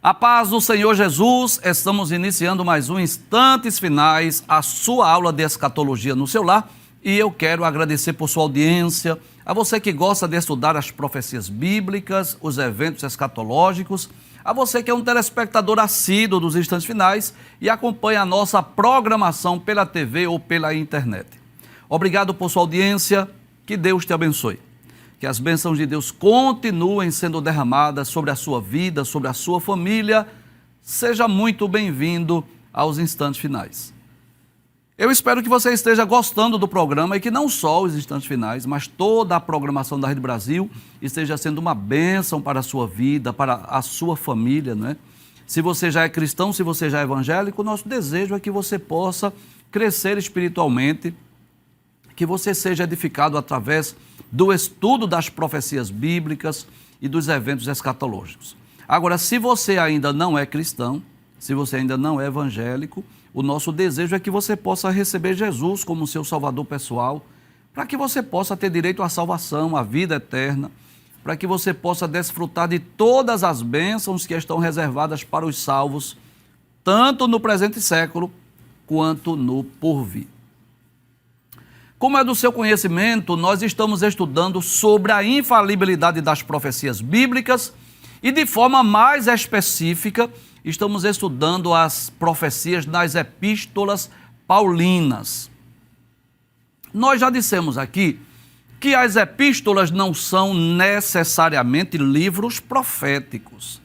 A paz do Senhor Jesus, estamos iniciando mais um Instantes Finais, a sua aula de escatologia no seu lar, e eu quero agradecer por sua audiência, a você que gosta de estudar as profecias bíblicas, os eventos escatológicos, a você que é um telespectador assíduo dos Instantes Finais e acompanha a nossa programação pela TV ou pela internet. Obrigado por sua audiência, que Deus te abençoe. Que as bênçãos de Deus continuem sendo derramadas sobre a sua vida, sobre a sua família. Seja muito bem-vindo aos Instantes Finais. Eu espero que você esteja gostando do programa e que não só os Instantes Finais, mas toda a programação da Rede Brasil esteja sendo uma bênção para a sua vida, para a sua família, não é? Se você já é cristão, se você já é evangélico, nosso desejo é que você possa crescer espiritualmente, que você seja edificado através do estudo das profecias bíblicas e dos eventos escatológicos. Agora, se você ainda não é cristão, se você ainda não é evangélico, o nosso desejo é que você possa receber Jesus como seu salvador pessoal, para que você possa ter direito à salvação, à vida eterna, para que você possa desfrutar de todas as bênçãos que estão reservadas para os salvos, tanto no presente século quanto no porvir. Como é do seu conhecimento, nós estamos estudando sobre a infalibilidade das profecias bíblicas e, de forma mais específica, estamos estudando as profecias nas epístolas paulinas. Nós já dissemos aqui que as epístolas não são necessariamente livros proféticos.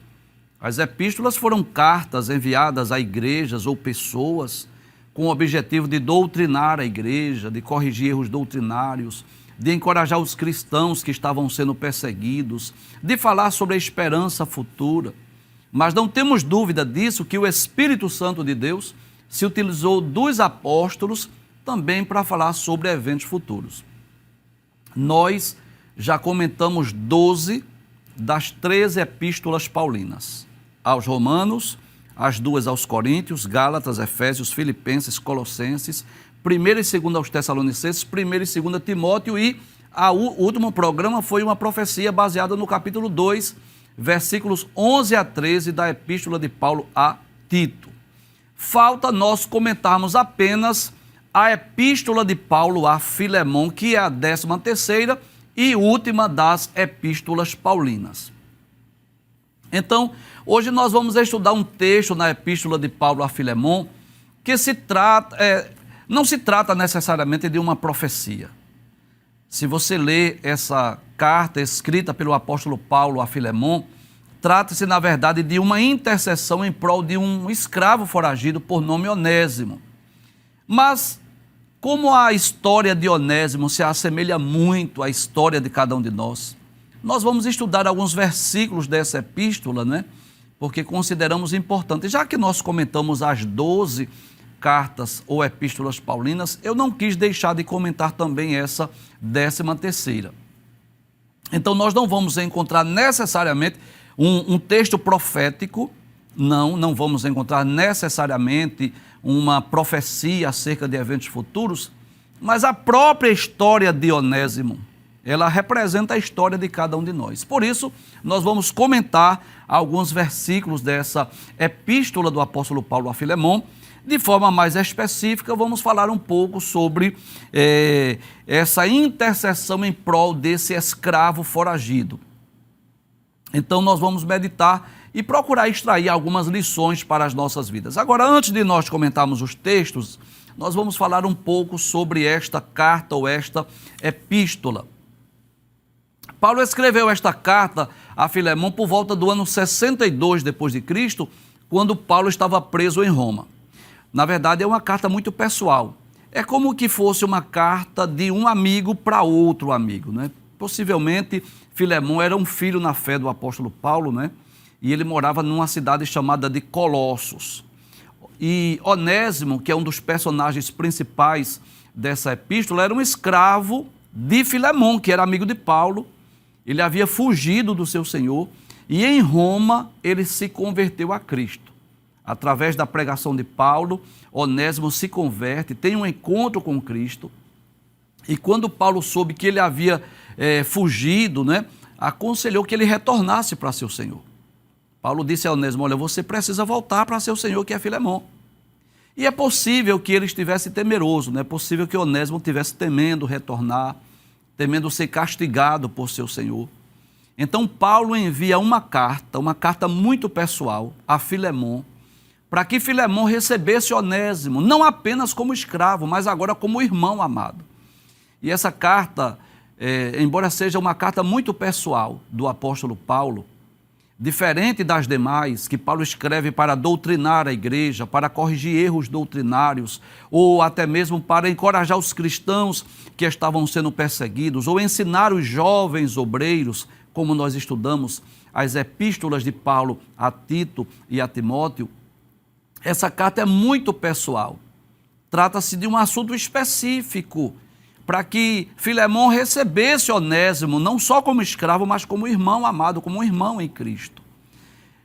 As epístolas foram cartas enviadas a igrejas ou pessoas com o objetivo de doutrinar a igreja, de corrigir erros doutrinários, de encorajar os cristãos que estavam sendo perseguidos, de falar sobre a esperança futura. Mas não temos dúvida disso, que o Espírito Santo de Deus se utilizou dos apóstolos também para falar sobre eventos futuros. Nós já comentamos 12 das 13 epístolas paulinas, aos Romanos, as duas aos Coríntios, Gálatas, Efésios, Filipenses, Colossenses, 1 e 2 aos Tessalonicenses, 1 e 2 Timóteo, e o último programa foi uma profecia baseada no capítulo 2, versículos 11 a 13 da Epístola de Paulo a Tito. Falta nós comentarmos apenas a Epístola de Paulo a Filemon, que é a 13ª e última das Epístolas paulinas. Então, hoje nós vamos estudar um texto na Epístola de Paulo a Filemon que não se trata necessariamente de uma profecia. Se você ler essa carta escrita pelo apóstolo Paulo a Filemon, trata-se, na verdade, de uma intercessão em prol de um escravo foragido por nome Onésimo. Mas, como a história de Onésimo se assemelha muito à história de cada um de nós vamos estudar alguns versículos dessa epístola, né? Porque consideramos importante. Já que nós comentamos as 12 cartas ou epístolas paulinas, eu não quis deixar de comentar também essa 13ª. Então, nós não vamos encontrar necessariamente um texto profético, não vamos encontrar necessariamente uma profecia acerca de eventos futuros, mas a própria história de Onésimo, ela representa a história de cada um de nós. Por isso, nós vamos comentar alguns versículos dessa epístola do apóstolo Paulo a Filemon. De forma mais específica, vamos falar um pouco sobre essa intercessão em prol desse escravo foragido. Então, nós vamos meditar e procurar extrair algumas lições para as nossas vidas. Agora, antes de nós comentarmos os textos, nós vamos falar um pouco sobre esta carta ou esta epístola. Paulo escreveu esta carta a Filemon por volta do ano 62 depois de Cristo, quando Paulo estava preso em Roma. Na verdade, é uma carta muito pessoal. É como que fosse uma carta de um amigo para outro amigo, né? Possivelmente, Filemon era um filho na fé do apóstolo Paulo, né? E ele morava numa cidade chamada de Colossos. E Onésimo, que é um dos personagens principais dessa epístola, era um escravo de Filemon, que era amigo de Paulo. Ele havia fugido do seu senhor e em Roma ele se converteu a Cristo. Através da pregação de Paulo, Onésimo se converte, tem um encontro com Cristo. E quando Paulo soube que ele havia fugido, né, aconselhou que ele retornasse para seu senhor. Paulo disse a Onésimo: olha, você precisa voltar para seu senhor, que é Filemon. E é possível que ele estivesse temeroso, não é possível que Onésimo estivesse temendo retornar, temendo ser castigado por seu senhor. Então Paulo envia uma carta muito pessoal a Filemon, para que Filemon recebesse Onésimo, não apenas como escravo, mas agora como irmão amado. E essa carta, embora seja uma carta muito pessoal do apóstolo Paulo, diferente das demais, que Paulo escreve para doutrinar a igreja, para corrigir erros doutrinários, ou até mesmo para encorajar os cristãos que estavam sendo perseguidos, ou ensinar os jovens obreiros, como nós estudamos as epístolas de Paulo a Tito e a Timóteo. Essa carta é muito pessoal. Trata-se de um assunto específico, para que Filemon recebesse Onésimo, não só como escravo, mas como irmão amado, como um irmão em Cristo.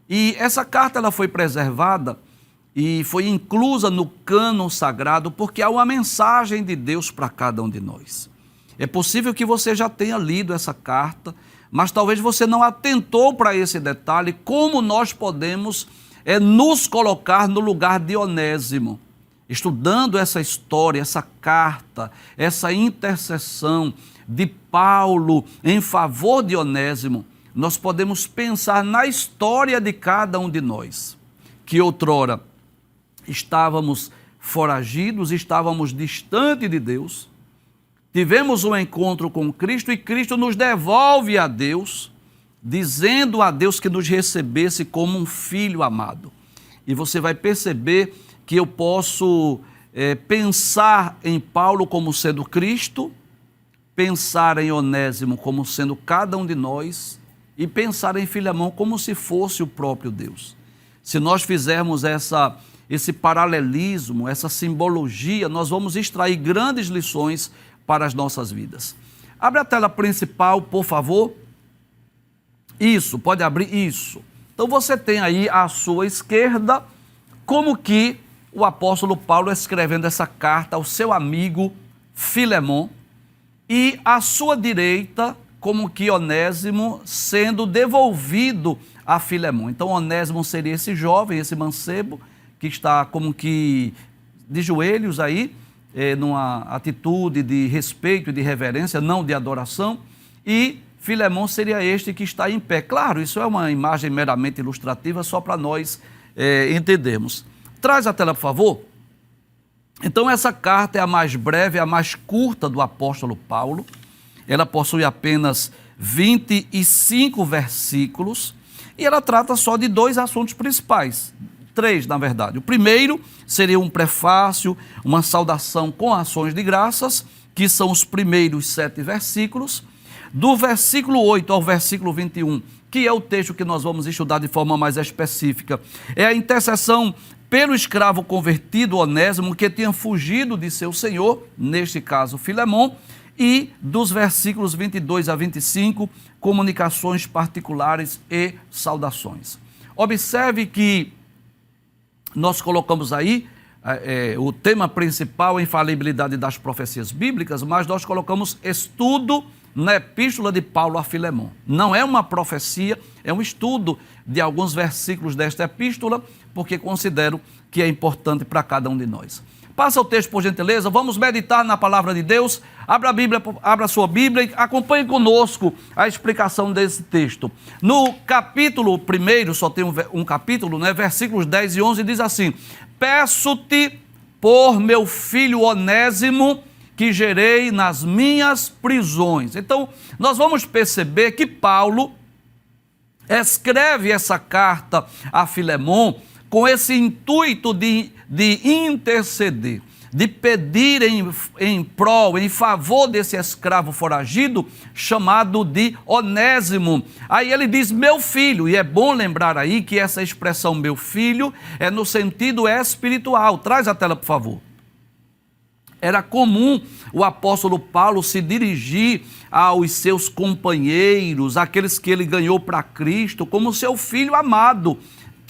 E essa carta ela foi preservada e foi inclusa no cânon sagrado, porque há uma mensagem de Deus para cada um de nós. É possível que você já tenha lido essa carta, mas talvez você não atentou para esse detalhe, como nós podemos nos colocar no lugar de Onésimo. Estudando essa história, essa carta, essa intercessão de Paulo em favor de Onésimo, nós podemos pensar na história de cada um de nós, que outrora estávamos foragidos, estávamos distante de Deus, tivemos um encontro com Cristo e Cristo nos devolve a Deus, dizendo a Deus que nos recebesse como um filho amado. E você vai perceber que eu posso pensar em Paulo como sendo Cristo, pensar em Onésimo como sendo cada um de nós e pensar em Filemon como se fosse o próprio Deus. Se nós fizermos esse paralelismo, essa simbologia, nós vamos extrair grandes lições para as nossas vidas. Abre a tela principal, por favor. Isso, pode abrir isso. Então você tem aí à sua esquerda como que o apóstolo Paulo escrevendo essa carta ao seu amigo Filemon, e à sua direita, como que Onésimo sendo devolvido a Filemon. Então Onésimo seria esse jovem, esse mancebo, que está como que de joelhos aí, numa atitude de respeito e de reverência, não de adoração, e Filemon seria este que está em pé. Claro, isso é uma imagem meramente ilustrativa, só para nós entendermos. Traz a tela, por favor. Então, essa carta é a mais breve, a mais curta do apóstolo Paulo. Ela possui apenas 25 versículos e ela trata só de 2 assuntos principais. 3, na verdade. O primeiro seria um prefácio, uma saudação com ações de graças, que são os primeiros 7 versículos. Do versículo 8 ao versículo 21, que é o texto que nós vamos estudar de forma mais específica, é a intercessão pelo escravo convertido Onésimo, que tinha fugido de seu senhor, neste caso Filemon, e dos versículos 22 a 25, comunicações particulares e saudações. Observe que nós colocamos aí o tema principal, a infalibilidade das profecias bíblicas, mas nós colocamos estudo na epístola de Paulo a Filemon. Não é uma profecia, é um estudo de alguns versículos desta epístola, porque considero que é importante para cada um de nós. Passa o texto, por gentileza, vamos meditar na palavra de Deus. Abra a Bíblia, abra a sua Bíblia e acompanhe conosco a explicação desse texto. No capítulo 1, só tem um capítulo, né? Versículos 10 e 11, diz assim: peço-te por meu filho Onésimo, que gerei nas minhas prisões. Então, nós vamos perceber que Paulo escreve essa carta a Filemon com esse intuito de interceder, de pedir em prol, em favor desse escravo foragido, chamado de Onésimo. Aí ele diz meu filho, e é bom lembrar aí que essa expressão meu filho é no sentido espiritual. Traz a tela, por favor. Era comum o apóstolo Paulo se dirigir aos seus companheiros, aqueles que ele ganhou para Cristo, como seu filho amado,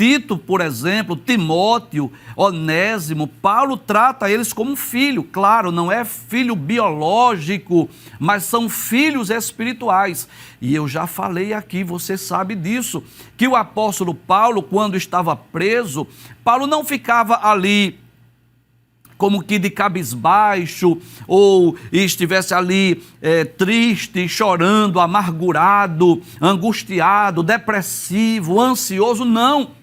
Tito, por exemplo, Timóteo, Onésimo, Paulo trata eles como filho. Claro, não é filho biológico, mas são filhos espirituais. E eu já falei aqui, você sabe disso, que o apóstolo Paulo, quando estava preso, Paulo não ficava ali como que de cabisbaixo, ou estivesse ali triste, chorando, amargurado, angustiado, depressivo, ansioso, não.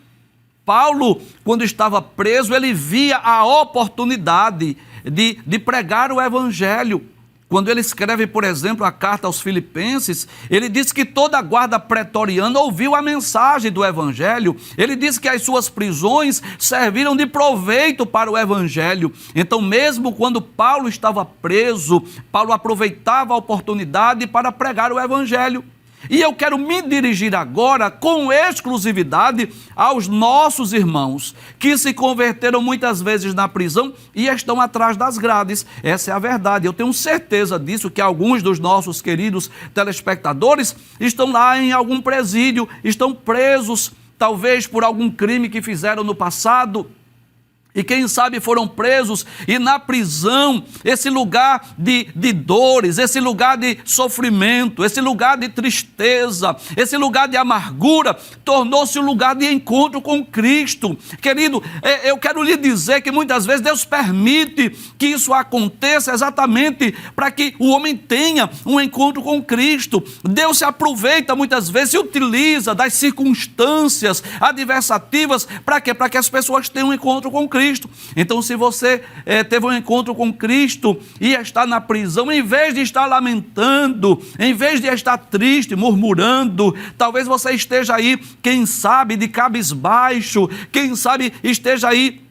Paulo, quando estava preso, ele via a oportunidade de pregar o evangelho. Quando ele escreve, por exemplo, a carta aos Filipenses, ele diz que toda a guarda pretoriana ouviu a mensagem do evangelho. Ele diz que as suas prisões serviram de proveito para o evangelho. Então, mesmo quando Paulo estava preso, Paulo aproveitava a oportunidade para pregar o evangelho. E eu quero me dirigir agora com exclusividade aos nossos irmãos que se converteram muitas vezes na prisão e estão atrás das grades. Essa é a verdade. Eu tenho certeza disso, que alguns dos nossos queridos telespectadores estão lá em algum presídio, estão presos, talvez por algum crime que fizeram no passado. E quem sabe foram presos, e na prisão, esse lugar de dores, esse lugar de sofrimento, esse lugar de tristeza, esse lugar de amargura, tornou-se um lugar de encontro com Cristo. Querido, eu quero lhe dizer que muitas vezes Deus permite que isso aconteça exatamente para que o homem tenha um encontro com Cristo. Deus se aproveita muitas vezes, se utiliza das circunstâncias adversativas, para quê? Para que as pessoas tenham um encontro com Cristo. Então, se você teve um encontro com Cristo e está na prisão, em vez de estar lamentando, em vez de estar triste, murmurando, talvez você esteja aí, quem sabe, de cabisbaixo, quem sabe esteja aí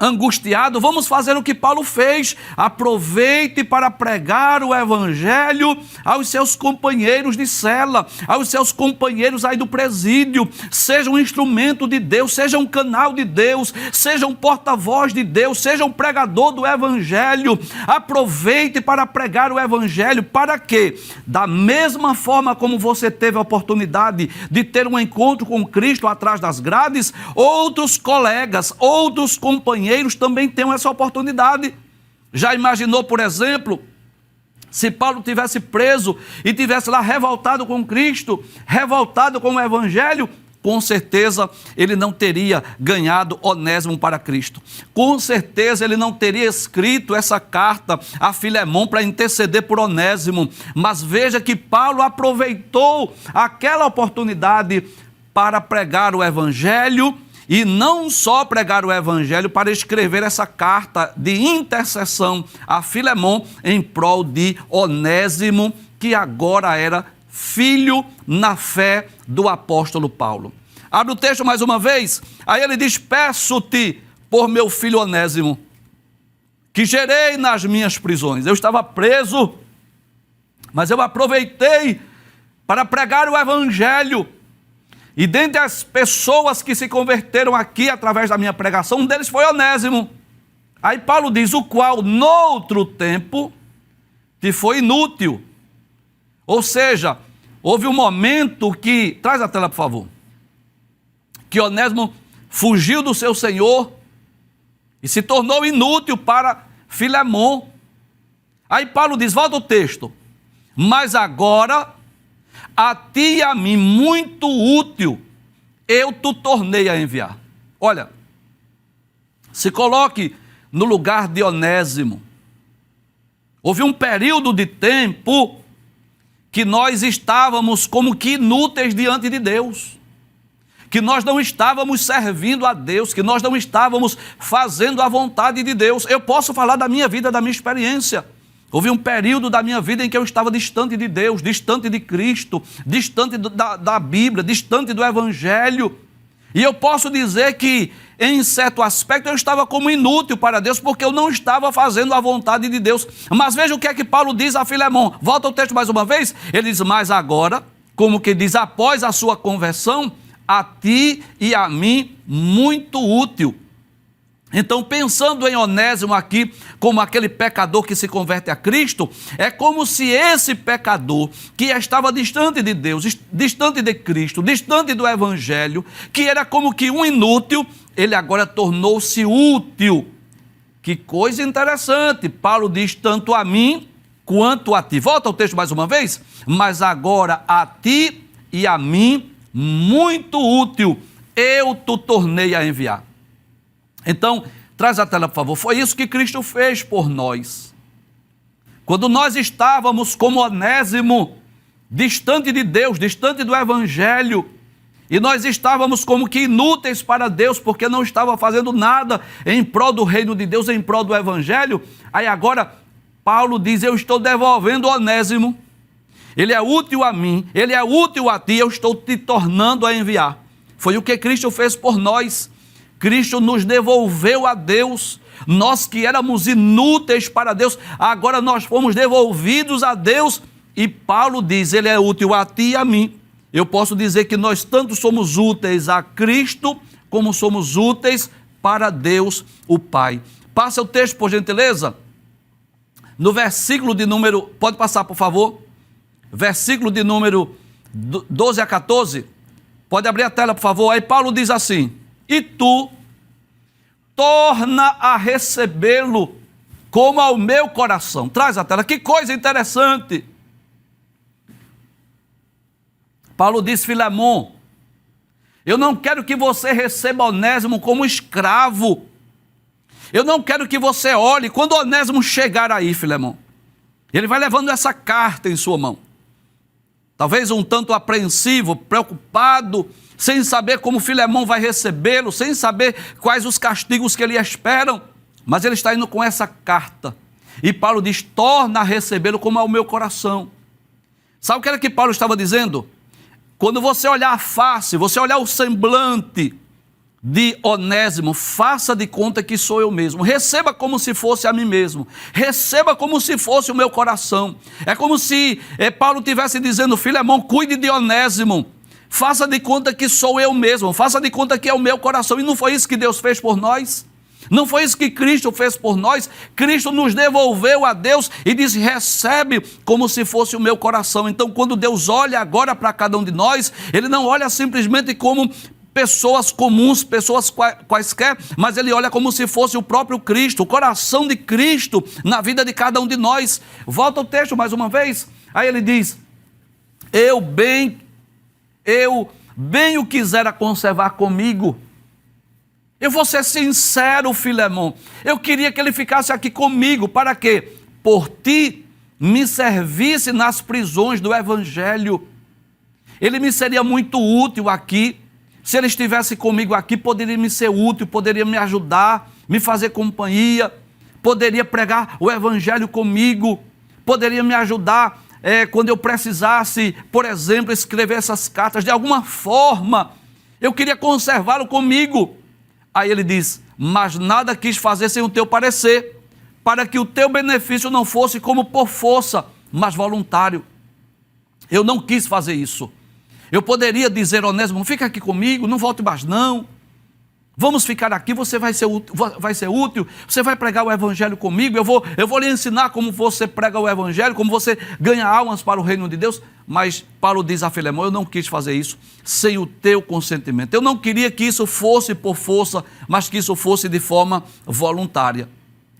angustiado. Vamos fazer o que Paulo fez. Aproveite para pregar o evangelho aos seus companheiros de cela, aos seus companheiros aí do presídio. Seja um instrumento de Deus, seja um canal de Deus, seja um porta-voz de Deus, seja um pregador do evangelho. Aproveite para pregar o evangelho. Para quê? Da mesma forma como você teve a oportunidade de ter um encontro com Cristo atrás das grades, outros colegas, outros companheiros também têm essa oportunidade. Já imaginou, por exemplo, se Paulo tivesse preso e tivesse lá revoltado com Cristo, revoltado com o evangelho? Com certeza ele não teria ganhado Onésimo para Cristo. Com certeza ele não teria escrito essa carta a Filemão para interceder por Onésimo. Mas veja que Paulo aproveitou aquela oportunidade para pregar o evangelho. E não só pregar o evangelho, para escrever essa carta de intercessão a Filemão em prol de Onésimo, que agora era filho na fé do apóstolo Paulo. Abre o texto mais uma vez. Aí ele diz: peço-te por meu filho Onésimo, que gerei nas minhas prisões. Eu estava preso, mas eu aproveitei para pregar o evangelho. E dentre as pessoas que se converteram aqui através da minha pregação, um deles foi Onésimo. Aí Paulo diz: o qual noutro tempo te foi inútil. Ou seja, houve um momento que, traz a tela por favor, que Onésimo fugiu do seu senhor e se tornou inútil para Filemão. Aí Paulo diz, volta o texto: mas agora a ti e a mim muito útil, eu te tornei a enviar. Olha, se coloque no lugar de Onésimo. Houve um período de tempo que nós estávamos como que inúteis diante de Deus, que nós não estávamos servindo a Deus, que nós não estávamos fazendo a vontade de Deus. Eu posso falar da minha vida, da minha experiência. Houve um período da minha vida em que eu estava distante de Deus, distante de Cristo, distante da Bíblia, distante do Evangelho. E eu posso dizer que, em certo aspecto, eu estava como inútil para Deus, porque eu não estava fazendo a vontade de Deus. Mas veja o que é que Paulo diz a Filemão. Volta o texto mais uma vez. Ele diz, mas agora, como que diz, após a sua conversão, a ti e a mim muito útil. Então, pensando em Onésimo aqui como aquele pecador que se converte a Cristo, é como se esse pecador que estava distante de Deus, distante de Cristo, distante do Evangelho, que era como que um inútil, ele agora tornou-se útil. Que coisa interessante, Paulo diz tanto a mim quanto a ti. Volta ao texto mais uma vez. Mas agora a ti e a mim, muito útil, eu te tornei a enviar. Então, traz a tela, por favor. Foi isso que Cristo fez por nós. Quando nós estávamos como Onésimo, distante de Deus, distante do Evangelho, e nós estávamos como que inúteis para Deus, porque não estava fazendo nada em prol do reino de Deus, em prol do Evangelho. Aí agora, Paulo diz, eu estou devolvendo Onésimo, ele é útil a mim, ele é útil a ti, eu estou te tornando a enviar. Foi o que Cristo fez por nós. Cristo nos devolveu a Deus, nós que éramos inúteis para Deus, agora nós fomos devolvidos a Deus, e Paulo diz, ele é útil a ti e a mim. Eu posso dizer que nós tanto somos úteis a Cristo, como somos úteis para Deus, o Pai. Passa o texto, por gentileza, no versículo de número, pode passar, por favor, versículo de número 12 a 14, pode abrir a tela, por favor. Aí Paulo diz assim, e tu torna a recebê-lo como ao meu coração. Traz a tela, que coisa interessante. Paulo diz, Filemon, eu não quero que você receba Onésimo como escravo. Eu não quero que você olhe, quando Onésimo chegar aí, Filemon, ele vai levando essa carta em sua mão. Talvez um tanto apreensivo, preocupado, sem saber como Filemon vai recebê-lo, sem saber quais os castigos que ele esperam, mas ele está indo com essa carta. E Paulo diz, torna a recebê-lo como ao meu coração. Sabe o que era que Paulo estava dizendo? Quando você olhar a face, você olhar o semblante de Onésimo, faça de conta que sou eu mesmo, receba como se fosse a mim mesmo, receba como se fosse o meu coração. É como se Paulo estivesse dizendo, Filemon, cuide de Onésimo, faça de conta que sou eu mesmo, faça de conta que é o meu coração. E não foi isso que Deus fez por nós? Não foi isso que Cristo fez por nós? Cristo nos devolveu a Deus e disse, recebe como se fosse o meu coração. Então, quando Deus olha agora para cada um de nós, Ele não olha simplesmente como pessoas comuns, pessoas quaisquer, mas Ele olha como se fosse o próprio Cristo, o coração de Cristo na vida de cada um de nós. Volta o texto mais uma vez. Aí ele diz, eu bem o quisera conservar comigo. Eu vou ser sincero, Filemon, eu queria que ele ficasse aqui comigo, para que por ti me servisse nas prisões do Evangelho. Ele me seria muito útil aqui. Se ele estivesse comigo aqui, poderia me ser útil, poderia me ajudar, me fazer companhia, poderia pregar o Evangelho comigo, poderia me ajudar quando eu precisasse, por exemplo, escrever essas cartas. De alguma forma, eu queria conservá-lo comigo. Aí ele diz, mas nada quis fazer sem o teu parecer, para que o teu benefício não fosse como por força, mas voluntário. Eu não quis fazer isso. Eu poderia dizer, Onésimo, fica aqui comigo, não volte mais não. Vamos ficar aqui, você vai ser útil, você vai pregar o Evangelho comigo, eu vou lhe ensinar como você prega o Evangelho, como você ganha almas para o reino de Deus. Mas Paulo diz a Filemon, eu não quis fazer isso sem o teu consentimento. Eu não queria que isso fosse por força, mas que isso fosse de forma voluntária.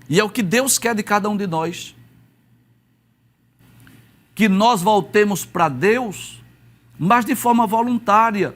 E é o que Deus quer de cada um de nós. Que nós voltemos para Deus, mas de forma voluntária.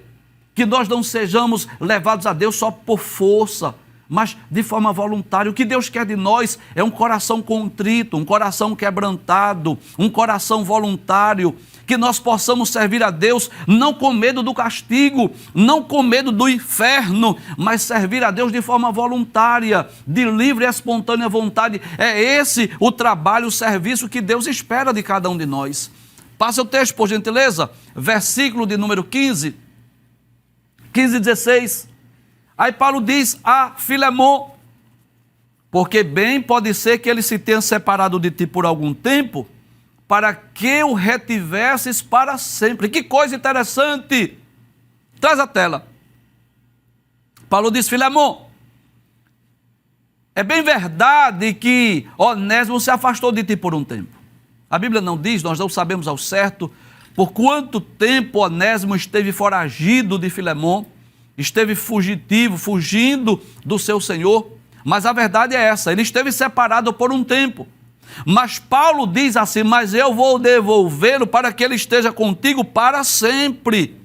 Que nós não sejamos levados a Deus só por força, mas de forma voluntária. O que Deus quer de nós é um coração contrito, um coração quebrantado, um coração voluntário, que nós possamos servir a Deus não com medo do castigo, não com medo do inferno, mas servir a Deus de forma voluntária, de livre e espontânea vontade. É esse o trabalho, o serviço que Deus espera de cada um de nós. Passa o texto, por gentileza, versículo de número 15 e 16. Aí Paulo diz a Filemon, porque bem pode ser que ele se tenha separado de ti por algum tempo, para que o retivesses para sempre. Que coisa interessante. Traz a tela. Paulo diz, Filemon, É bem verdade que Onésimo se afastou de ti por um tempo. A Bíblia não diz, nós não sabemos ao certo por quanto tempo Onésimo esteve foragido de Filemon, esteve fugitivo, fugindo do seu senhor, mas a verdade é essa, ele esteve separado por um tempo. Mas Paulo diz assim, mas eu vou devolvê-lo para que ele esteja contigo para sempre.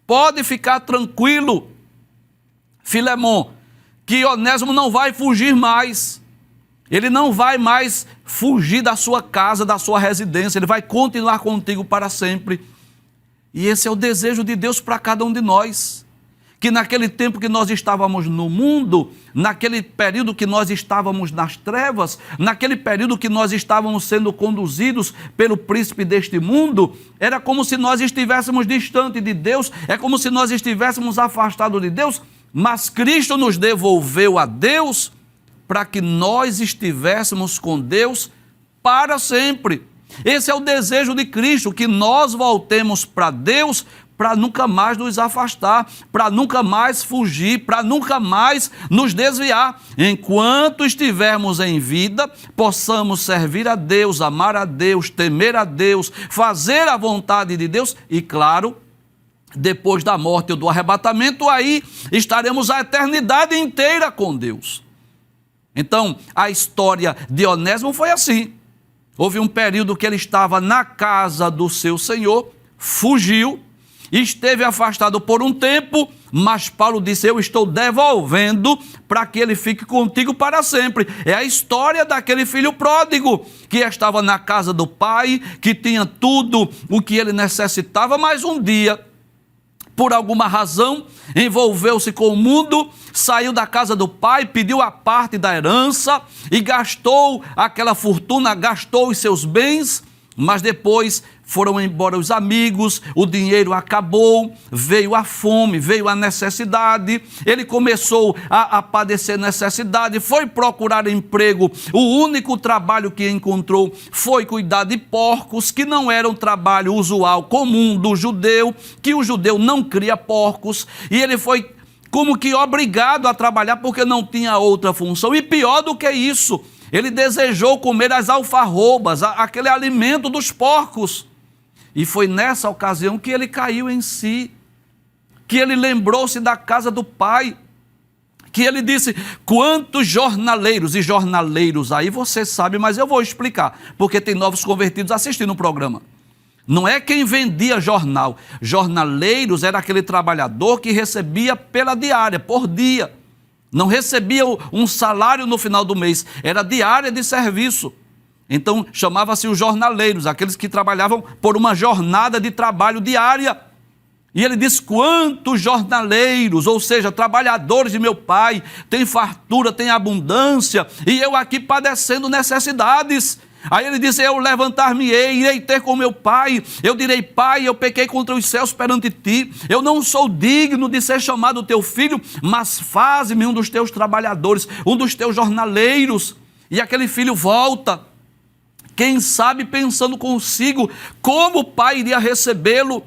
Pode ficar tranquilo, Filemon, que Onésimo não vai fugir mais. Ele não vai mais fugir da sua casa, da sua residência. Ele vai continuar contigo para sempre. E esse é o desejo de Deus para cada um de nós. Que naquele tempo que nós estávamos no mundo, naquele período que nós estávamos nas trevas, naquele período que nós estávamos sendo conduzidos pelo príncipe deste mundo, era como se nós estivéssemos distante de Deus, é como se nós estivéssemos afastados de Deus, mas Cristo nos devolveu a Deus para que nós estivéssemos com Deus para sempre. Esse é o desejo de Cristo, que nós voltemos para Deus para nunca mais nos afastar, para nunca mais fugir, para nunca mais nos desviar. Enquanto estivermos em vida, possamos servir a Deus, amar a Deus, temer a Deus, fazer a vontade de Deus e, claro, depois da morte ou do arrebatamento, aí estaremos a eternidade inteira com Deus. Então, a história de Onésimo foi assim. Houve um período que ele estava na casa do seu senhor, fugiu, esteve afastado por um tempo, mas Paulo disse, eu estou devolvendo para que ele fique contigo para sempre. É a história daquele filho pródigo, que estava na casa do pai, que tinha tudo o que ele necessitava, mas um dia, por alguma razão, envolveu-se com o mundo, saiu da casa do pai, pediu a parte da herança e gastou aquela fortuna, gastou os seus bens, mas depois foram embora os amigos, o dinheiro acabou, veio a fome, veio a necessidade, ele começou a padecer necessidade, foi procurar emprego, o único trabalho que encontrou foi cuidar de porcos, que não era um trabalho usual, comum do judeu, que o judeu não cria porcos, e ele foi como que obrigado a trabalhar porque não tinha outra função, e pior do que isso, ele desejou comer as alfarrobas, aquele alimento dos porcos. E foi nessa ocasião que ele caiu em si, que ele lembrou-se da casa do pai, que ele disse, quantos jornaleiros, e jornaleiros aí você sabe, mas eu vou explicar, porque tem novos convertidos assistindo o programa. Não é quem vendia jornal, jornaleiros era aquele trabalhador que recebia pela diária, por dia. Não recebia um salário no final do mês, era diária de serviço. Então chamava-se os jornaleiros, aqueles que trabalhavam por uma jornada de trabalho diária. E ele diz, quantos jornaleiros, ou seja, trabalhadores de meu pai, tem fartura, tem abundância, e eu aqui padecendo necessidades. Aí ele disse, eu levantar-me-ei, irei ter com meu pai, eu direi, pai, eu pequei contra os céus perante ti, eu não sou digno de ser chamado teu filho, mas faze-me um dos teus trabalhadores, um dos teus jornaleiros. E aquele filho volta, quem sabe pensando consigo, como o pai iria recebê-lo.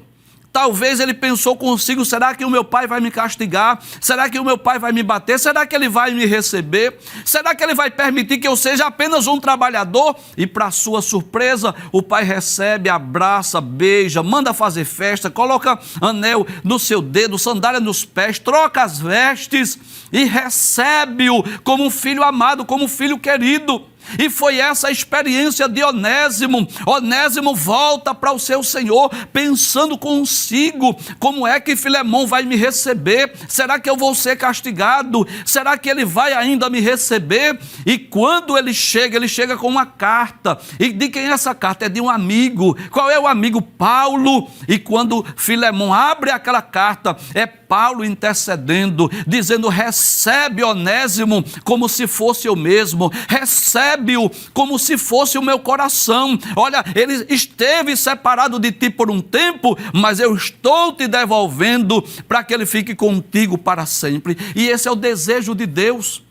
Talvez ele pensou consigo, será que o meu pai vai me castigar? Será que o meu pai vai me bater? Será que ele vai me receber? Será que ele vai permitir que eu seja apenas um trabalhador? E para sua surpresa, o pai recebe, abraça, beija, manda fazer festa, coloca anel no seu dedo, sandália nos pés, troca as vestes e recebe-o como um filho amado, como um filho querido. E foi essa a experiência de Onésimo. Onésimo volta para o seu senhor, pensando consigo, como é que Filemon vai me receber? Será que eu vou ser castigado? Será que ele vai ainda me receber? E quando ele chega com uma carta. E de quem é essa carta? É de um amigo. Qual é o amigo? Paulo. E quando Filemon abre aquela carta, é Paulo intercedendo, dizendo, recebe Onésimo como se fosse eu mesmo, recebe-o como se fosse o meu coração. Olha, ele esteve separado de ti por um tempo, mas eu estou te devolvendo para que ele fique contigo para sempre. E esse é o desejo de Deus,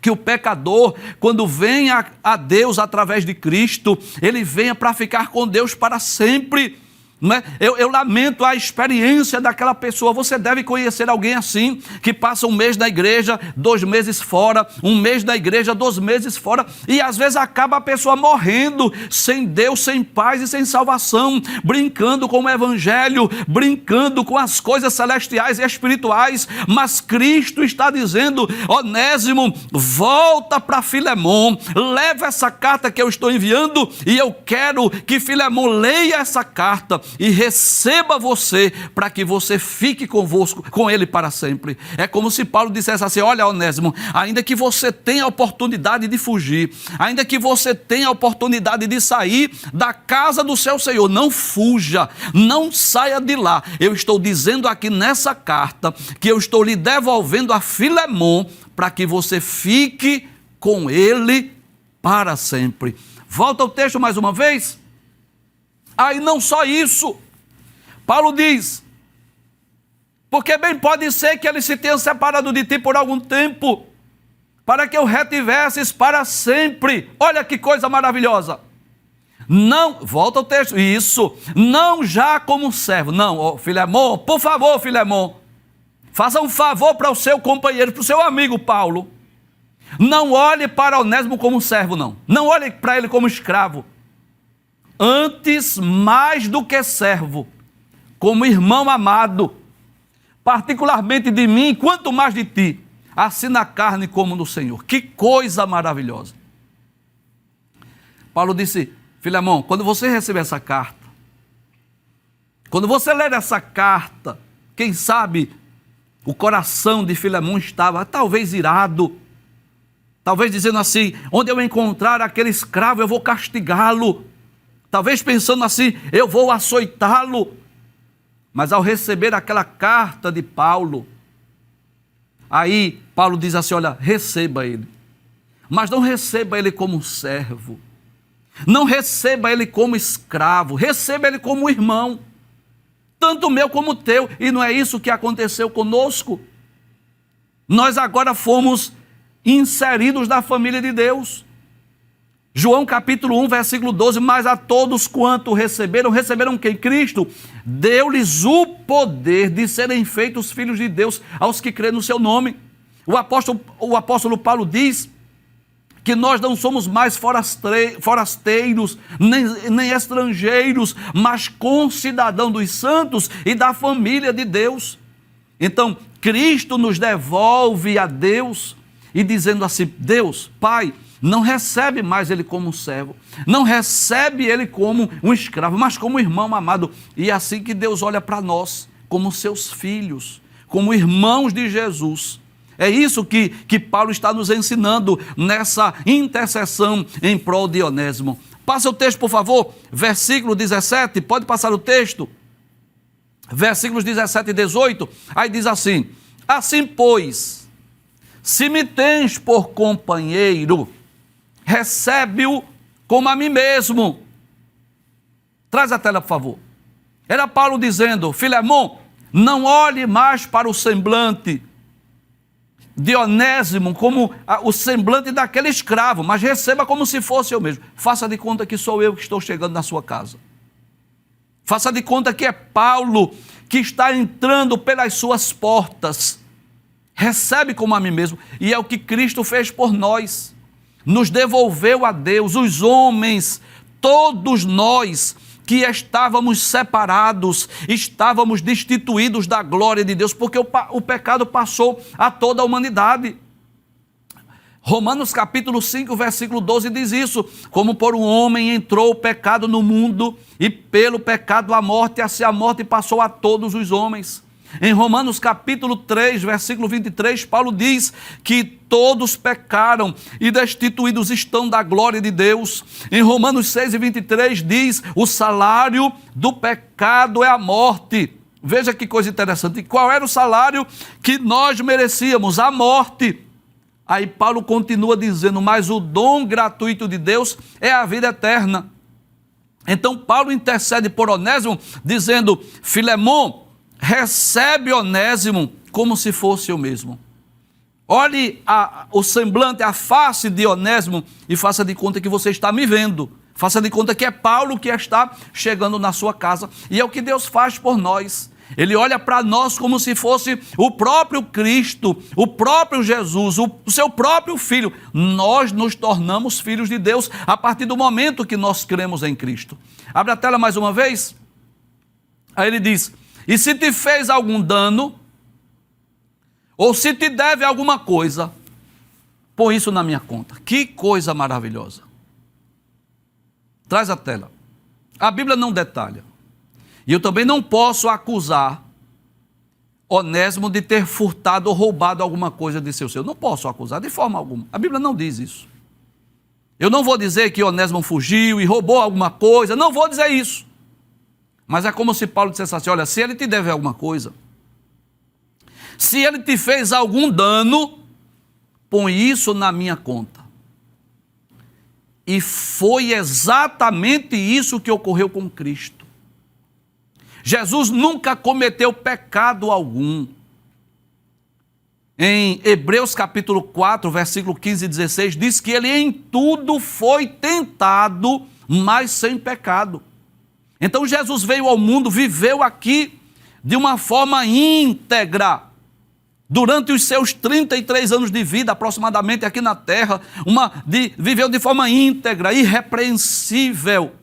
que o pecador, quando vem a Deus através de Cristo, ele venha para ficar com Deus para sempre. Não é? Eu lamento a experiência daquela pessoa. Você deve conhecer alguém assim, que passa um mês na igreja, 2 meses fora, um mês na igreja, 2 meses fora, e às vezes acaba a pessoa morrendo, sem Deus, sem paz e sem salvação, brincando com o evangelho, brincando com as coisas celestiais e espirituais. Mas Cristo está dizendo: Onésimo, volta para Filemon, leva essa carta que eu estou enviando, e eu quero que Filemon leia essa carta e receba você, para que você fique convosco, com ele para sempre. É como se Paulo dissesse assim: olha, Onésimo, ainda que você tenha a oportunidade de fugir, ainda que você tenha a oportunidade de sair da casa do seu Senhor, não fuja, não saia de lá. Eu estou dizendo aqui nessa carta que eu estou lhe devolvendo a Filemon, para que você fique com ele para sempre. Volta ao texto mais uma vez. Aí não só isso, Paulo diz: porque bem pode ser que ele se tenha separado de ti por algum tempo, para que eu retivesses para sempre. Olha que coisa maravilhosa. Não, volta ao texto, isso, não já como servo. Não, Filemon, por favor, Filemon, faça um favor para o seu companheiro, para o seu amigo Paulo. Não olhe para Onésimo como servo, não. Não olhe para ele como escravo. Antes, mais do que servo, como irmão amado, particularmente de mim, quanto mais de ti, assim na carne como no Senhor. Que coisa maravilhosa. Paulo disse: Filemon, quando você receber essa carta, quando você ler essa carta, quem sabe o coração de Filemon estava talvez irado, talvez dizendo assim: onde eu encontrar aquele escravo, eu vou castigá-lo. Talvez pensando assim: eu vou açoitá-lo. Mas ao receber aquela carta de Paulo, aí Paulo diz assim: olha, receba ele. Mas não receba ele como servo. Não receba ele como escravo. Receba ele como irmão. Tanto meu como teu. E não é isso que aconteceu conosco. Nós agora fomos inseridos na família de Deus. João capítulo 1, versículo 12, mas a todos quanto receberam, receberam quem? Cristo, deu-lhes o poder de serem feitos filhos de Deus aos que crêem no seu nome. O apóstolo Paulo diz que nós não somos mais forasteiros, nem estrangeiros, mas concidadãos dos santos e da família de Deus. Então, Cristo nos devolve a Deus e dizendo assim: Deus, Pai, não recebe mais ele como um servo, não recebe ele como um escravo, mas como um irmão amado. E é assim que Deus olha para nós, como seus filhos, como irmãos de Jesus. É isso que Paulo está nos ensinando nessa intercessão em prol de Onésimo. Passa o texto, por favor, versículo 17, pode passar o texto, versículos 17 e 18, aí diz assim: assim, pois, se me tens por companheiro, recebe-o como a mim mesmo. Traz a tela, por favor. Era Paulo dizendo: Filemon, não olhe mais para o semblante de Onésimo como o semblante daquele escravo, mas receba como se fosse eu mesmo. Faça de conta que sou eu que estou chegando na sua casa. Faça de conta que é Paulo que está entrando pelas suas portas. Recebe como a mim mesmo. E é o que Cristo fez por nós. Nos devolveu a Deus, os homens, todos nós que estávamos separados, estávamos destituídos da glória de Deus, porque o pecado passou a toda a humanidade. Romanos capítulo 5, versículo 12 diz isso: como por um homem entrou o pecado no mundo, e pelo pecado a morte, assim a morte passou a todos os homens. Em Romanos capítulo 3, versículo 23, Paulo diz que todos pecaram e destituídos estão da glória de Deus. Em Romanos 6 e 23 diz: o salário do pecado é a morte. Veja que coisa interessante. E qual era o salário que nós merecíamos? A morte. Aí Paulo continua dizendo: mas o dom gratuito de Deus é a vida eterna. Então Paulo intercede por Onésimo, dizendo: Filemon, recebe Onésimo como se fosse eu mesmo. Olhe o semblante, a face de Onésimo e faça de conta que você está me vendo. Faça de conta que é Paulo que está chegando na sua casa. E é o que Deus faz por nós. Ele olha para nós como se fosse o próprio Cristo, o próprio Jesus, o seu próprio Filho. Nós nos tornamos filhos de Deus a partir do momento que nós cremos em Cristo. Abre a tela mais uma vez. Aí ele diz: e se te fez algum dano, ou se te deve alguma coisa, põe isso na minha conta. Que coisa maravilhosa. Traz a tela. A Bíblia não detalha. E eu também não posso acusar Onésimo de ter furtado ou roubado alguma coisa de seu. Não posso acusar de forma alguma. A Bíblia não diz isso. Eu não vou dizer que Onésimo fugiu e roubou alguma coisa. Não vou dizer isso. Mas é como se Paulo dissesse assim: olha, se ele te deve alguma coisa, se ele te fez algum dano, põe isso na minha conta. E foi exatamente isso que ocorreu com Cristo. Jesus nunca cometeu pecado algum. Em Hebreus capítulo 4, versículo 15 e 16, diz que ele em tudo foi tentado, mas sem pecado. Então Jesus veio ao mundo, viveu aqui de uma forma íntegra. Durante os seus 33 anos de vida, aproximadamente aqui na terra, viveu de forma íntegra, irrepreensível.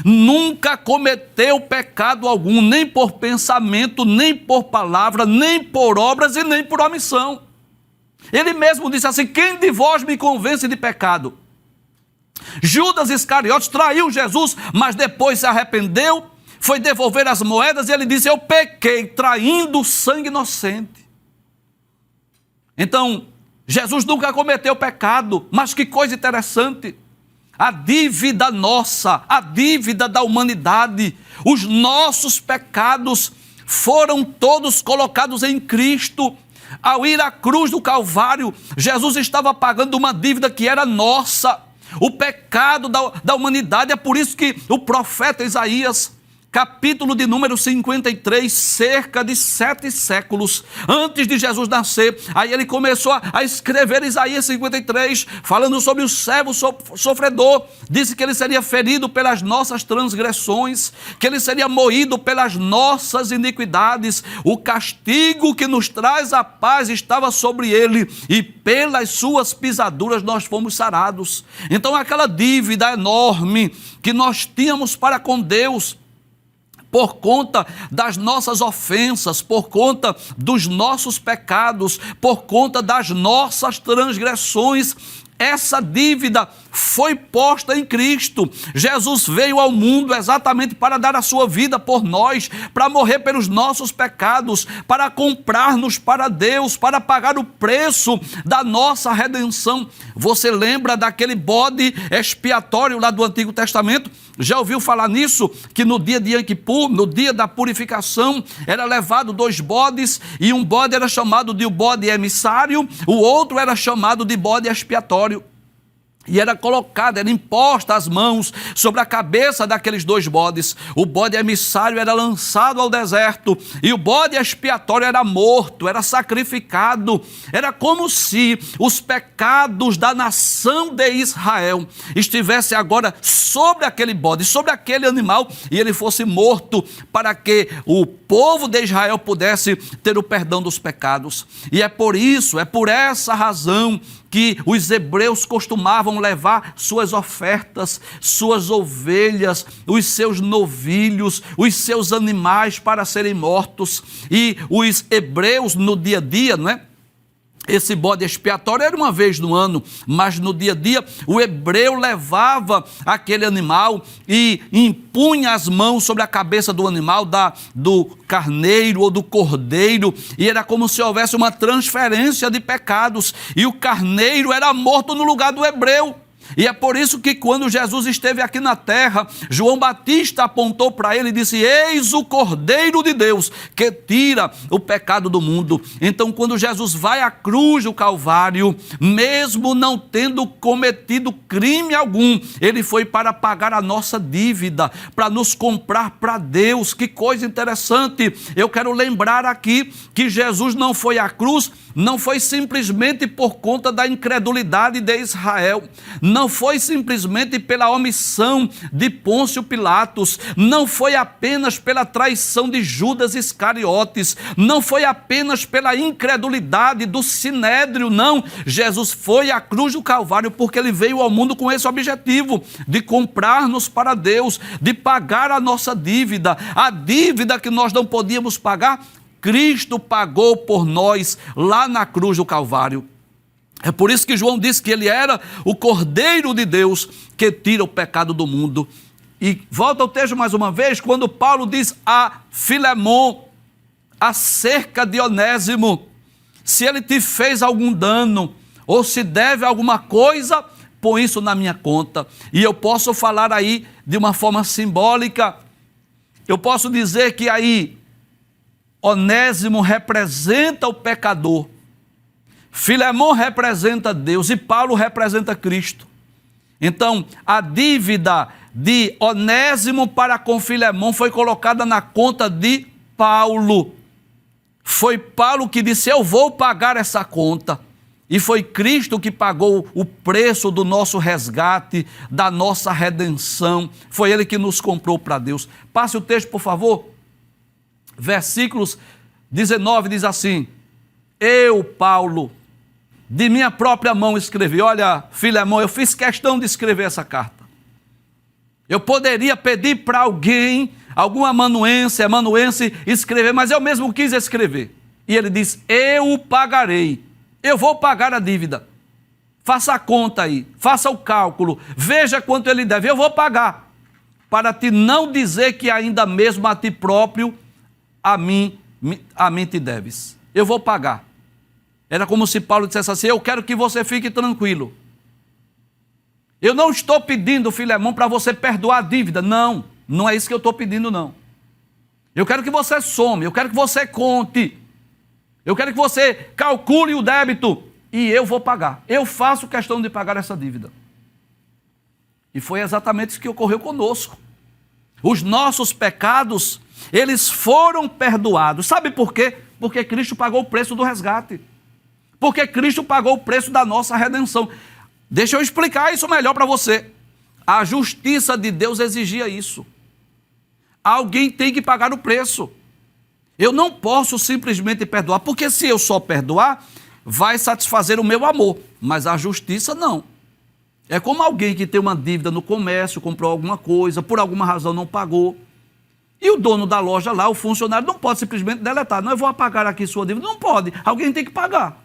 Nunca cometeu pecado algum, nem por pensamento, nem por palavra, nem por obras e nem por omissão. Ele mesmo disse assim: quem de vós me convence de pecado? Judas Iscariotes traiu Jesus, mas depois se arrependeu, foi devolver as moedas e ele disse: eu pequei traindo sangue inocente. Então, Jesus nunca cometeu pecado, mas que coisa interessante. A dívida nossa, a dívida da humanidade, os nossos pecados foram todos colocados em Cristo. Ao ir à cruz do Calvário, Jesus estava pagando uma dívida que era nossa, o pecado da humanidade. É por isso que o profeta Isaías, capítulo de número 53, cerca de 7 séculos antes de Jesus nascer, aí ele começou a escrever Isaías 53, falando sobre o servo sofredor. Disse que ele seria ferido pelas nossas transgressões, que ele seria moído pelas nossas iniquidades, o castigo que nos traz a paz estava sobre ele, e pelas suas pisaduras nós fomos sarados. Então aquela dívida enorme que nós tínhamos para com Deus, por conta das nossas ofensas, por conta dos nossos pecados, por conta das nossas transgressões, essa dívida foi posta em Cristo. Jesus veio ao mundo exatamente para dar a sua vida por nós, para morrer pelos nossos pecados, para comprar-nos para Deus, para pagar o preço da nossa redenção. Você lembra daquele bode expiatório lá do Antigo Testamento? Já ouviu falar nisso? Que no dia de Yom Kippur, no dia da purificação, era levado 2 bodes, e um bode era chamado de bode emissário, o outro era chamado de bode expiatório. E era imposta as mãos sobre a cabeça daqueles 2 bodes. O bode emissário era lançado ao deserto e o bode expiatório era morto, era sacrificado. Era como se os pecados da nação de Israel estivessem agora sobre aquele bode, sobre aquele animal, e ele fosse morto para que o povo de Israel pudesse ter o perdão dos pecados. E é por essa razão que os hebreus costumavam levar suas ofertas, suas ovelhas, os seus novilhos, os seus animais para serem mortos. E os hebreus no dia a dia, não é? Esse bode expiatório era uma vez no ano, mas no dia a dia o hebreu levava aquele animal e impunha as mãos sobre a cabeça do animal, do carneiro ou do cordeiro, e era como se houvesse uma transferência de pecados, e o carneiro era morto no lugar do hebreu. E é por isso que quando Jesus esteve aqui na terra, João Batista apontou para ele e disse: eis o Cordeiro de Deus que tira o pecado do mundo. Então quando Jesus vai à cruz do Calvário, mesmo não tendo cometido crime algum, ele foi para pagar a nossa dívida, para nos comprar para Deus. Que coisa interessante. Eu quero lembrar aqui que Jesus não foi à cruz, não foi simplesmente por conta da incredulidade de Israel, não não foi simplesmente pela omissão de Pôncio Pilatos, não foi apenas pela traição de Judas Iscariotes, não foi apenas pela incredulidade do Sinédrio, não. Jesus foi à cruz do Calvário porque ele veio ao mundo com esse objetivo, de comprar-nos para Deus, de pagar a nossa dívida, a dívida que nós não podíamos pagar. Cristo pagou por nós lá na cruz do Calvário. É por isso que João disse que ele era o Cordeiro de Deus que tira o pecado do mundo. E volta ao texto mais uma vez, quando Paulo diz a Filemon, acerca de Onésimo, se ele te fez algum dano, ou se deve alguma coisa, põe isso na minha conta. E eu posso falar aí de uma forma simbólica, eu posso dizer que aí Onésimo representa o pecador, Filemon representa Deus e Paulo representa Cristo. Então, a dívida de Onésimo para com Filemon foi colocada na conta de Paulo. Foi Paulo que disse, eu vou pagar essa conta. E foi Cristo que pagou o preço do nosso resgate, da nossa redenção. Foi Ele que nos comprou para Deus. Passe o texto, por favor. Versículos 19 diz assim, eu, Paulo, de minha própria mão escrevi. Olha, Filemon, eu fiz questão de escrever essa carta. Eu poderia pedir para alguém, algum amanuense, escrever, mas eu mesmo quis escrever. E ele diz, eu o pagarei. Eu vou pagar a dívida. Faça a conta aí, faça o cálculo, veja quanto ele deve, eu vou pagar. Para te não dizer que ainda mesmo a ti próprio, a mim te deves. Eu vou pagar. Era como se Paulo dissesse assim, eu quero que você fique tranquilo. Eu não estou pedindo, Filemon, para você perdoar a dívida. Não, não é isso que eu estou pedindo, não. Eu quero que você some, eu quero que você conte. Eu quero que você calcule o débito e eu vou pagar. Eu faço questão de pagar essa dívida. E foi exatamente isso que ocorreu conosco. Os nossos pecados, eles foram perdoados. Sabe por quê? Porque Cristo pagou o preço do resgate. Porque Cristo pagou o preço da nossa redenção. Deixa eu explicar isso melhor para você. A justiça de Deus exigia isso. Alguém tem que pagar o preço. Eu não posso simplesmente perdoar, porque se eu só perdoar, vai satisfazer o meu amor, mas a justiça não. É como alguém que tem uma dívida no comércio, comprou alguma coisa, por alguma razão não pagou, e o dono da loja lá, o funcionário, não pode simplesmente deletar, não, eu vou apagar aqui sua dívida, não pode, alguém tem que pagar.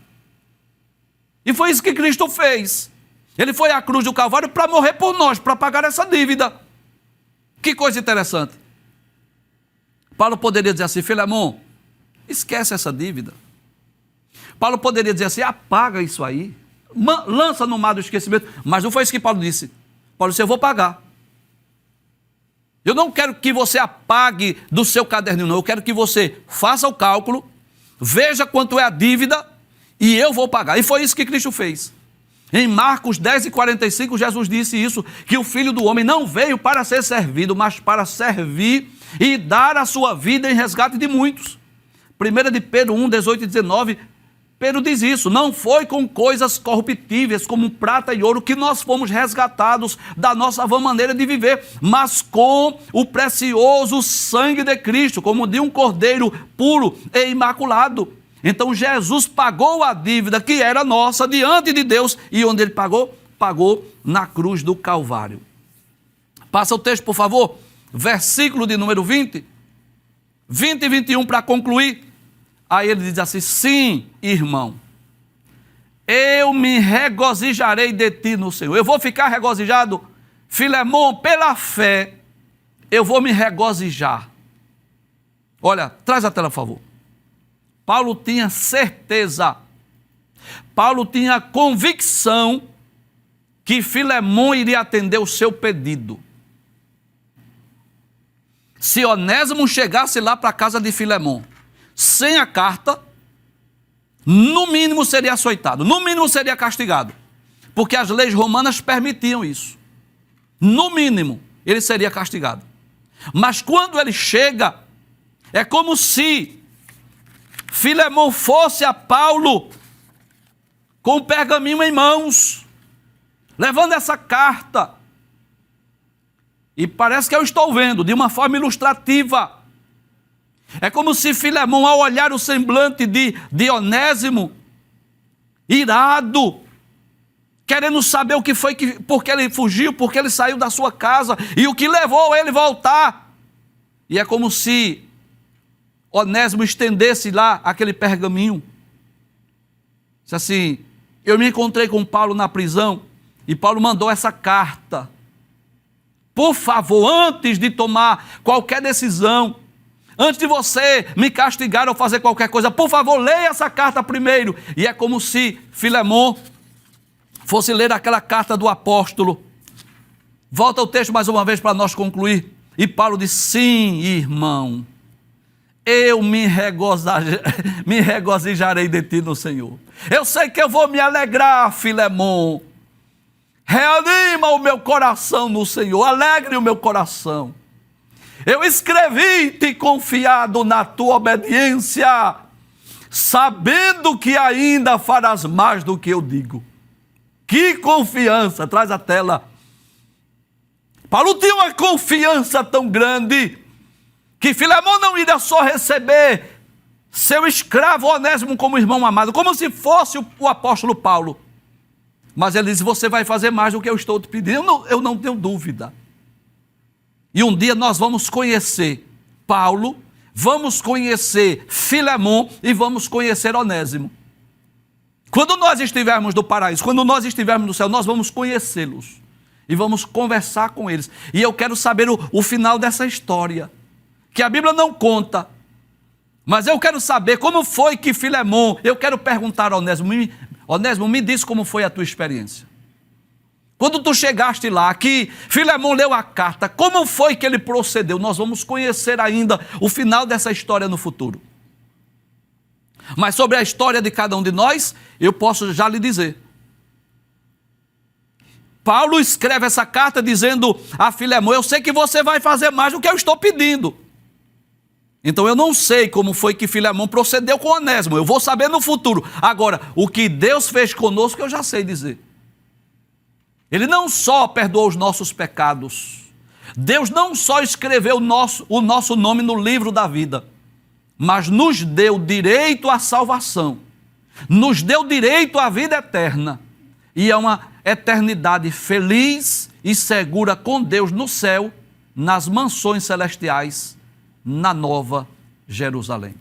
E foi isso que Cristo fez. Ele foi à cruz do Calvário para morrer por nós, para pagar essa dívida. Que coisa interessante. Paulo poderia dizer assim, Filemon, esquece essa dívida. Paulo poderia dizer assim, apaga isso aí, lança no mar do esquecimento, mas não foi isso que Paulo disse. Paulo disse, eu vou pagar. Eu não quero que você apague do seu caderninho, não, eu quero que você faça o cálculo, veja quanto é a dívida e eu vou pagar. E foi isso que Cristo fez. Em Marcos 10:45, Jesus disse isso, que o Filho do Homem não veio para ser servido, mas para servir e dar a sua vida em resgate de muitos. 1 de Pedro 1:18 e 19, Pedro diz isso, não foi com coisas corruptíveis como prata e ouro que nós fomos resgatados da nossa vã maneira de viver, mas com o precioso sangue de Cristo, como de um cordeiro puro e imaculado. Então Jesus pagou a dívida que era nossa diante de Deus, e onde ele pagou? Pagou na cruz do Calvário. Passa o texto, por favor, versículo de número 20 e 21 para concluir. Aí ele diz assim, sim, irmão, eu me regozijarei de ti no Senhor. Eu vou ficar regozijado, Filemon, pela fé, eu vou me regozijar. Olha, traz a tela, por favor. Paulo tinha certeza, Paulo tinha convicção que Filemon iria atender o seu pedido. Se Onésimo chegasse lá para a casa de Filemon, sem a carta, no mínimo seria açoitado, no mínimo seria castigado, porque as leis romanas permitiam isso. No mínimo, ele seria castigado. Mas quando ele chega, é como se Filemon fosse a Paulo com o pergaminho em mãos, levando essa carta. E parece que eu estou vendo de uma forma ilustrativa. É como se Filemão, ao olhar o semblante de Onésimo, irado, querendo saber o que foi, porque ele fugiu, porque ele saiu da sua casa e o que levou ele a voltar. E é como se Onésimo estendesse lá aquele pergaminho. Disse assim: eu me encontrei com Paulo na prisão e Paulo mandou essa carta. Por favor, antes de tomar qualquer decisão, antes de você me castigar ou fazer qualquer coisa, por favor, leia essa carta primeiro. E é como se Filemão fosse ler aquela carta do apóstolo. Volta o texto mais uma vez para nós concluir. E Paulo diz: sim, irmão, eu me regozijarei de ti no Senhor. Eu sei que eu vou me alegrar, Filemão. Reanima o meu coração no Senhor, alegre o meu coração. Eu escrevi-te confiado na tua obediência, sabendo que ainda farás mais do que eu digo. Que confiança, traz a tela. Paulo tinha uma confiança tão grande, que Filemão não iria só receber seu escravo Onésimo como irmão amado, como se fosse o apóstolo Paulo. Mas ele diz: você vai fazer mais do que eu estou te pedindo. Eu não tenho dúvida. E um dia nós vamos conhecer Paulo, vamos conhecer Filemão e vamos conhecer Onésimo. Quando nós estivermos no paraíso, quando nós estivermos no céu, nós vamos conhecê-los e vamos conversar com eles. E eu quero saber o final dessa história, que a Bíblia não conta, mas eu quero saber como foi que Filemão, eu quero perguntar a Onésimo: Onésimo, me diz como foi a tua experiência. Quando tu chegaste lá, que Filemão leu a carta, como foi que ele procedeu? Nós vamos conhecer ainda o final dessa história no futuro. Mas sobre a história de cada um de nós, eu posso já lhe dizer. Paulo escreve essa carta dizendo a Filemão: eu sei que você vai fazer mais do que eu estou pedindo. Então eu não sei como foi que Filemão procedeu com Onésimo, eu vou saber no futuro. Agora, o que Deus fez conosco eu já sei dizer. Ele não só perdoou os nossos pecados, Deus não só escreveu o nosso nome no livro da vida, mas nos deu direito à salvação, nos deu direito à vida eterna, e é uma eternidade feliz e segura com Deus no céu, nas mansões celestiais, na Nova Jerusalém.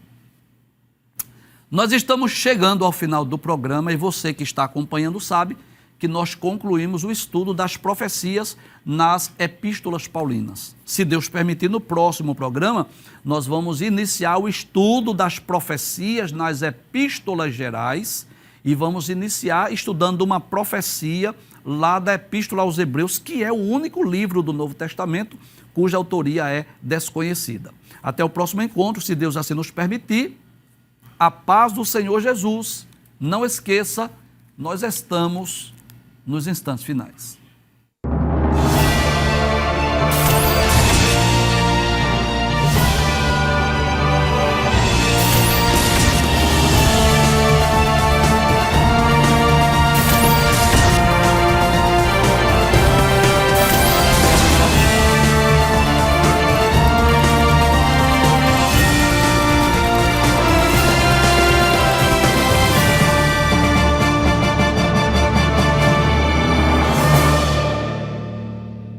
Nós estamos chegando ao final do programa e você que está acompanhando sabe que nós concluímos o estudo das profecias nas epístolas paulinas. Se Deus permitir, no próximo programa, nós vamos iniciar o estudo das profecias nas epístolas gerais e vamos iniciar estudando uma profecia lá da Epístola aos Hebreus, que é o único livro do Novo Testamento cuja autoria é desconhecida. Até o próximo encontro, se Deus assim nos permitir. A paz do Senhor Jesus. Não esqueça, nós estamos nos instantes finais.